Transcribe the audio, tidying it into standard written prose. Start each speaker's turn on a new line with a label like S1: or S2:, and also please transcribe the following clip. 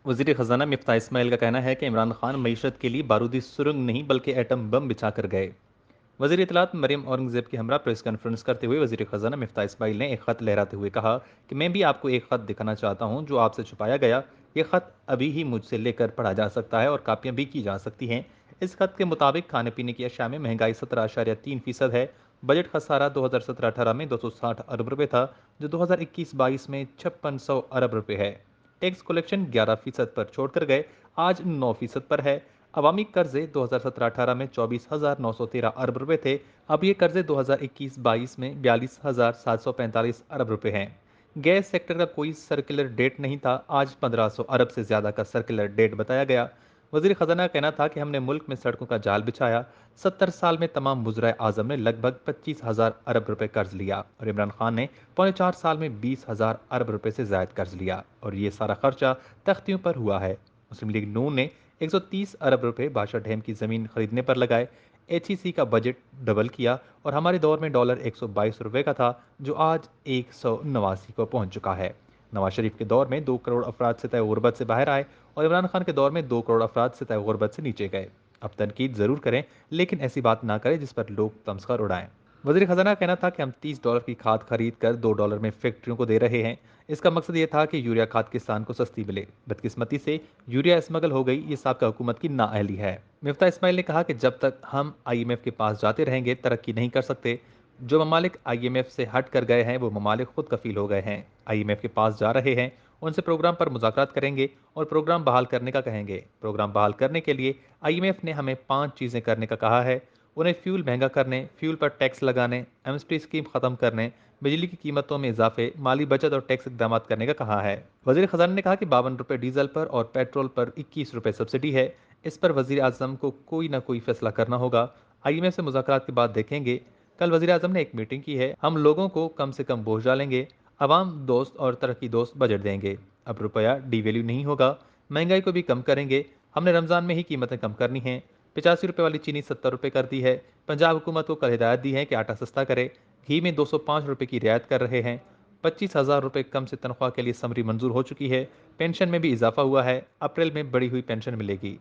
S1: वज़ीर ख़ज़ाना मिफ्ताह इस्माइल का कहना है कि इमरान खान मईशत के लिए बारूदी सुरंग नहीं बल्कि एटम बम बिछा कर गए। वज़ीर इत्तलात मरियम औरंगज़ेब की हमरा प्रेस कॉन्फ्रेंस करते हुए वज़ीर ख़ज़ाना मिफ्ताह इस्माइल ने एक ख़त लहराते हुए कहा कि मैं भी आपको एक ख़त दिखाना चाहता हूँ जो आपसे छुपाया गया। ये ख़त अभी ही मुझसे लेकर पढ़ा जा सकता है और कापियाँ भी की जा सकती हैं। इस खत के मुताबिक खाने पीने की अशिया में महंगाई 17.3% है। बजट खसारा 2017-18 में 260 अरब रुपये था, जो 2021-22 में 5600 अरब रुपये है। टैक्स कलेक्शन 11% पर छोड़कर गए, आज 9% पर है। अवामी कर्जे 2017-18 में 24,913 अरब रुपए थे, अब ये कर्जे 2021-22 में 42,745 अरब रुपए हैं। गैस सेक्टर का कोई सर्कुलर डेट नहीं था, आज 1500 अरब से ज्यादा का सर्कुलर डेट बताया गया। वजीर खजाना का कहना था कि हमने मुल्क में सड़कों का जाल बिछाया। 70 साल में तमाम मुजरा आजम ने लगभग 25,000 अरब रुपए कर्ज लिया और इमरान खान ने 4.5 साल में 20,000 अरब रुपए से जायद कर्ज लिया और ये सारा खर्चा तख्तियों पर हुआ है। मुस्लिम लीग नून ने 130 अरब रुपए बादशाह डैम की जमीन खरीदने पर लगाए। एचईसी का बजट डबल किया और हमारे दौर में डॉलर 122 रुपए का था, जो आज 189 को पहुंच चुका है। नवाज शरीफ के दौर में 2 करोड़ अफराद से तय गुर्बत से बाहर आए और इमरान खान के दौर में 2 करोड़ अफराद से तय गुर्बत से नीचे गए। अब तनकीद जरूर करें, लेकिन ऐसी बात ना करें जिस पर लोग तमस्कर उड़ाएं। वजीर खजाना का कहना था कि हम $30 की खाद खरीद कर $2 में फैक्ट्रियों को दे रहे हैं। इसका मकसद ये था कि यूरिया खाद किसान को सस्ती मिले। बदकिस्मती से यूरिया स्मगल हो गई, ये साबिका हुकूमत की नाअहली है। मिफ्ता इस्माइल ने कहा कि जब तक हम IMF के पास जाते रहेंगे तरक्की नहीं कर सकते। जो ममालिक IMF से हट कर गए हैं वो ममालिक खुद कफील हो गए हैं। IMF के पास जा रहे हैं, उनसे प्रोग्राम पर मुज़ाकरात करेंगे और प्रोग्राम बहाल करने का कहेंगे। प्रोग्राम बहाल करने के लिए IMF ने हमें 5 चीज़ें करने का कहा है। उन्हें फ्यूल महंगा करने, फ्यूल पर टैक्स लगाने, एमएसपी स्कीम खत्म करने, बिजली की कीमतों में इजाफे, माली बचत और टैक्स इकदाम करने का कहा है। वजीर खजाना ने कहा कि 52 रुपये डीजल पर और पेट्रोल पर 21 रुपये सब्सिडी है। इस पर वजीर आजम को कोई ना कोई फैसला करना होगा। IMF से मुज़ाकरात के बाद देखेंगे। कल वजीर आजम ने एक मीटिंग की है, हम लोगों को कम से कम बोझ डालेंगे, अवाम दोस्त और तरक्की दोस्त बजट देंगे। अब रुपया डीवैल्यू नहीं होगा, महंगाई को भी कम करेंगे। हमने रमज़ान में ही कीमतें कम करनी हैं। 85 रुपये वाली चीनी 70 रुपये कर दी है। पंजाब हुकूमत को कल हिदायत दी है कि आटा सस्ता करे। घी में 205 रुपये की रियायत कर रहे हैं। 25,000 रुपये कम से तनख्वाह के लिए समरी मंजूर हो चुकी है। पेंशन में भी इजाफा हुआ है, अप्रैल में बढ़ी हुई पेंशन मिलेगी।